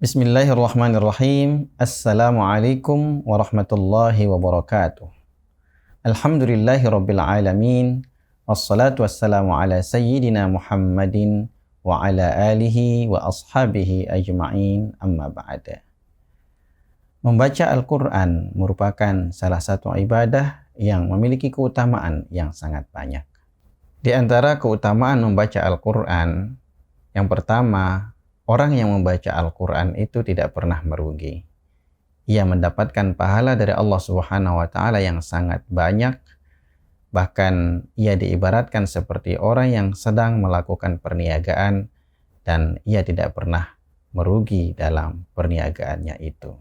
Bismillahirrahmanirrahim. Assalamualaikum warahmatullahi wabarakatuh. Alhamdulillahi rabbil alamin. Wassalatu wassalamu ala sayyidina Muhammadin wa ala alihi wa ashabihi ajma'in, amma ba'da. Membaca Al-Quran merupakan salah satu ibadah yang memiliki keutamaan yang sangat banyak. Di antara keutamaan membaca Al-Quran, yang pertama, orang yang membaca Al-Quran itu tidak pernah merugi. Ia mendapatkan pahala dari Allah Subhanahu wa Ta'ala yang sangat banyak. Bahkan ia diibaratkan seperti orang yang sedang melakukan perniagaan dan ia tidak pernah merugi dalam perniagaannya itu.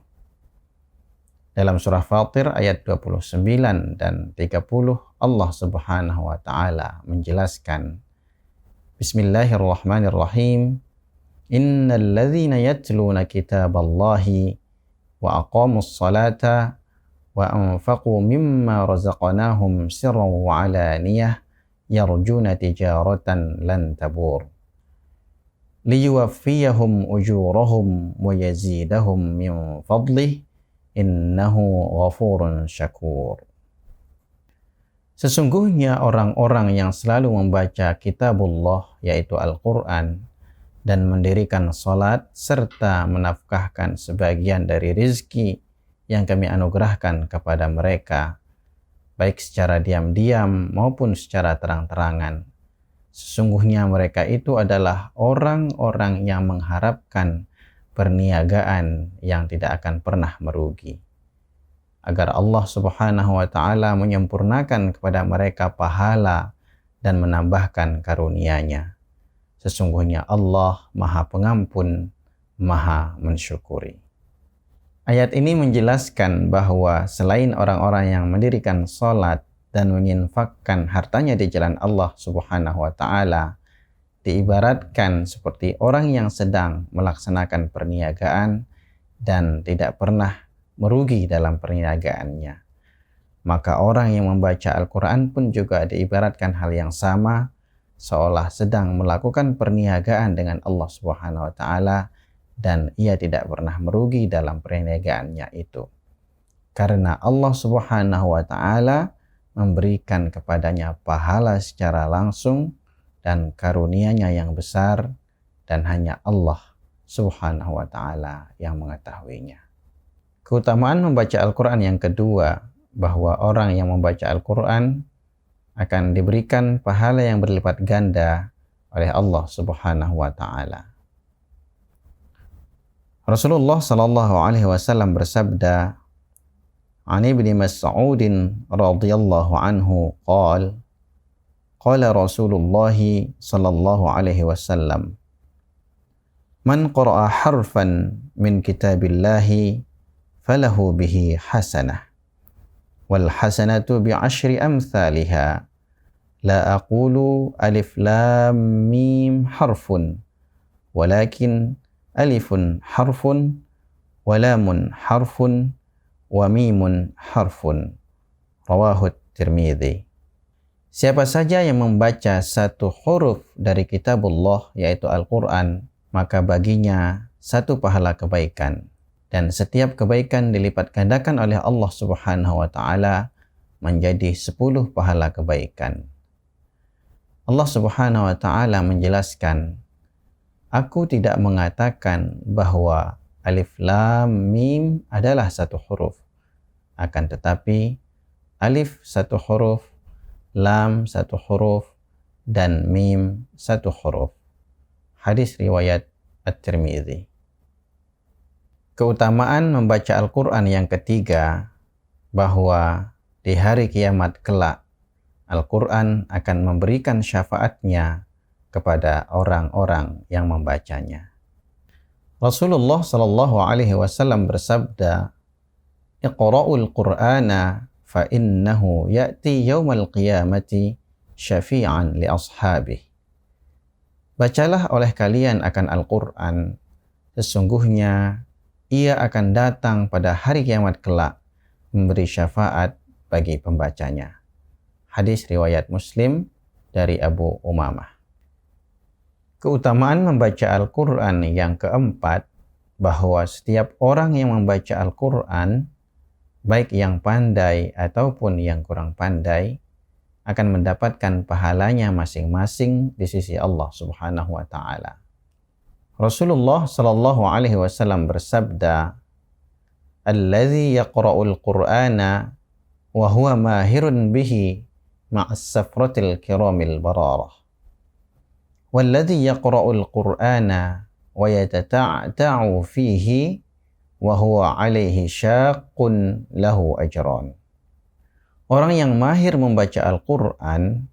Dalam surah Fatir ayat 29 dan 30, Allah Subhanahu wa Ta'ala menjelaskan, Bismillahirrahmanirrahim. Innal ladzina yatluna kitaballahi wa aqamus salata wa anfaqu mimma razaqnahum sirran wa alaniyah yarjuna tijaratan lan tabur liyuwaffiyahum ujurahum wa yazidahum min fadlih innahu ghafurun syakur. Sesungguhnya orang-orang yang selalu membaca kitabullah, yaitu Al-Quran, dan mendirikan salat serta menafkahkan sebagian dari rizki yang kami anugerahkan kepada mereka, baik secara diam-diam maupun secara terang-terangan. Sesungguhnya mereka itu adalah orang-orang yang mengharapkan perniagaan yang tidak akan pernah merugi, agar Allah Subhanahu wa Ta'ala menyempurnakan kepada mereka pahala dan menambahkan karunia-Nya. Sesungguhnya Allah Maha Pengampun, Maha Mensyukuri. Ayat ini menjelaskan bahwa selain orang-orang yang mendirikan salat dan menginfakkan hartanya di jalan Allah Subhanahu wa Ta'ala, diibaratkan seperti orang yang sedang melaksanakan perniagaan dan tidak pernah merugi dalam perniagaannya. Maka orang yang membaca Al-Quran pun juga diibaratkan hal yang sama, seolah sedang melakukan perniagaan dengan Allah Subhanahu wa Ta'ala dan ia tidak pernah merugi dalam perniagaannya itu. Karena Allah Subhanahu wa Ta'ala memberikan kepadanya pahala secara langsung dan karunia-Nya yang besar, dan hanya Allah Subhanahu wa Ta'ala yang mengetahuinya. Keutamaan membaca Al-Quran yang kedua, bahwa orang yang membaca Al-Quran akan diberikan pahala yang berlipat ganda oleh Allah Subhanahu wa Ta'ala. Rasulullah sallallahu alaihi wasallam bersabda, "An Ibni Mas'udin radhiyallahu anhu qala Rasulullah sallallahu alaihi wasallam, man qara'a harfan min kitabillahi falahu bihi hasanah wal hasanatu bi'ashri amthaliha la aqulu alif lam mim harfun walakin alifun harfun wa lamun harfun wa mimun harfun." Rawahu Tirmidzi. Siapa saja yang membaca satu huruf dari kitabullah, yaitu Al-Quran, maka baginya satu pahala kebaikan, dan setiap kebaikan dilipat gandakan oleh Allah Subhanahu wa Ta'ala menjadi 10 pahala kebaikan. Allah Subhanahu wa Ta'ala menjelaskan, "Aku tidak mengatakan bahwa alif lam mim adalah satu huruf, akan tetapi alif satu huruf, lam satu huruf, dan mim satu huruf." Hadis riwayat At-Tirmidzi. Keutamaan membaca Al-Quran yang ketiga, bahwa di hari kiamat kelak, Al-Quran akan memberikan syafaatnya kepada orang-orang yang membacanya. Rasulullah sallallahu alaihi wasallam bersabda, "Iqra'ul Qur'ana fa innahu ya'ti yaumal qiyamati syafi'an li ashabih." Bacalah oleh kalian akan Al-Quran, sesungguhnya ia akan datang pada hari kiamat kelak memberi syafaat bagi pembacanya. Hadis riwayat Muslim dari Abu Umamah. Keutamaan membaca Al-Quran yang keempat, bahwa setiap orang yang membaca Al-Quran, baik yang pandai ataupun yang kurang pandai, akan mendapatkan pahalanya masing-masing di sisi Allah Subhanahu wa taala. Rasulullah sallallahu alaihi wasallam bersabda, "Alladzi yaqra'ul Qur'ana wa huwa mahirun bihi ma'as safratil kiramil bararah. Walladzi yaqra'ul Qur'ana wa yatata'ta'u fihi wa huwa alaihi syaqqun lahu ajran." Orang yang mahir membaca Al-Quran,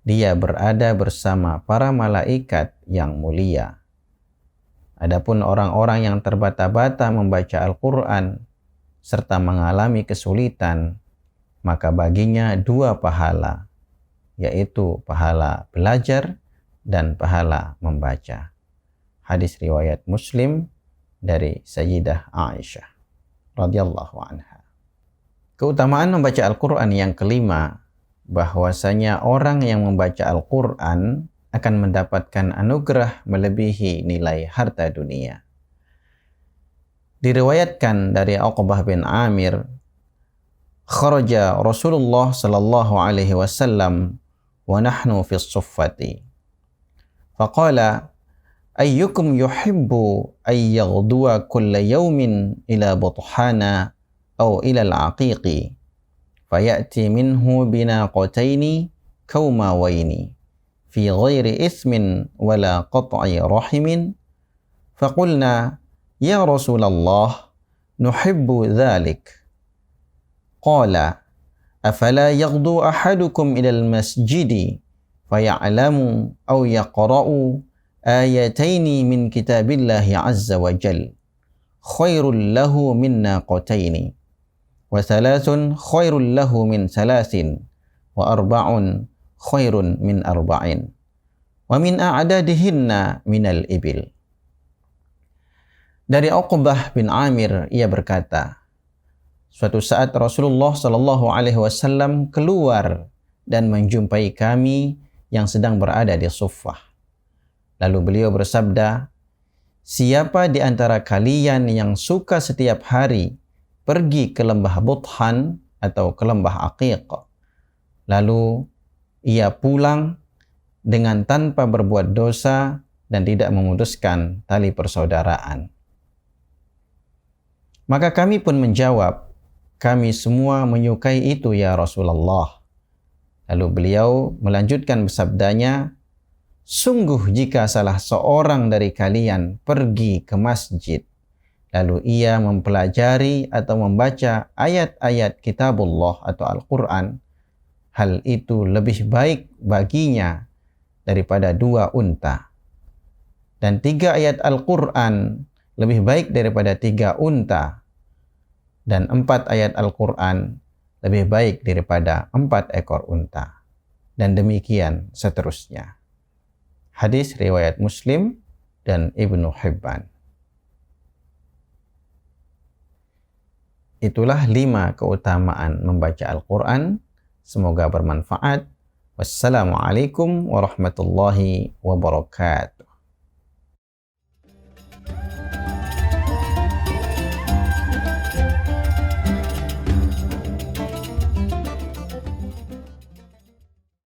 dia berada bersama para malaikat yang mulia. Adapun orang-orang yang terbata-bata membaca Al-Quran serta mengalami kesulitan, maka baginya 2 pahala, yaitu pahala belajar dan pahala membaca. Hadis riwayat Muslim dari Sayyidah Aisyah radhiyallahu anha. Keutamaan membaca Al-Quran yang kelima, bahwasanya orang yang membaca Al-Quran akan mendapatkan anugerah melebihi nilai harta dunia. Diriwayatkan dari Uqbah bin Amir, kharaja Rasulullah sallallahu alaihi wasallam wa nahnu fi as-suffati. Faqala, ayyukum yuhibbu ay yaghduwa kulla yawmin ila buthana aw ila al-aqiqi fayati minhu binaqataini kawmawaini fi ghairi ismin wala qat'i rahimin. Faqulna ya Rasulullah nuhibbu dhalik. Qala afala yaghdu ahadukum ila al-masjidi faya'lamu aw yaqra'u ayataini min kitabillahi azza wa jal khairul lahu min naqataini wa thalathun khairul lahu min thalathin wa arba'un khairun min arba'in wa min a'dadihinna minal ibil. Dari Uqbah bin Amir, ia berkata, suatu saat Rasulullah sallallahu alaihi wasallam keluar dan menjumpai kami yang sedang berada di Suffah. Lalu beliau bersabda, siapa di antara kalian yang suka setiap hari pergi ke lembah Buthan atau ke lembah Aqiq, lalu ia pulang dengan tanpa berbuat dosa dan tidak memutuskan tali persaudaraan? Maka kami pun menjawab, kami semua menyukai itu ya Rasulullah. Lalu beliau melanjutkan bersabdanya, sungguh jika salah seorang dari kalian pergi ke masjid, lalu ia mempelajari atau membaca ayat-ayat kitabullah atau Al-Quran, hal itu lebih baik baginya daripada 2 unta. Dan 3 ayat Al-Quran lebih baik daripada 3 unta. Dan 4 ayat Al-Quran lebih baik daripada 4 ekor unta. Dan demikian seterusnya. Hadis riwayat Muslim dan Ibnu Hibban. Itulah 5 keutamaan membaca Al-Quran. Semoga bermanfaat. Wassalamualaikum warahmatullahi wabarakatuh.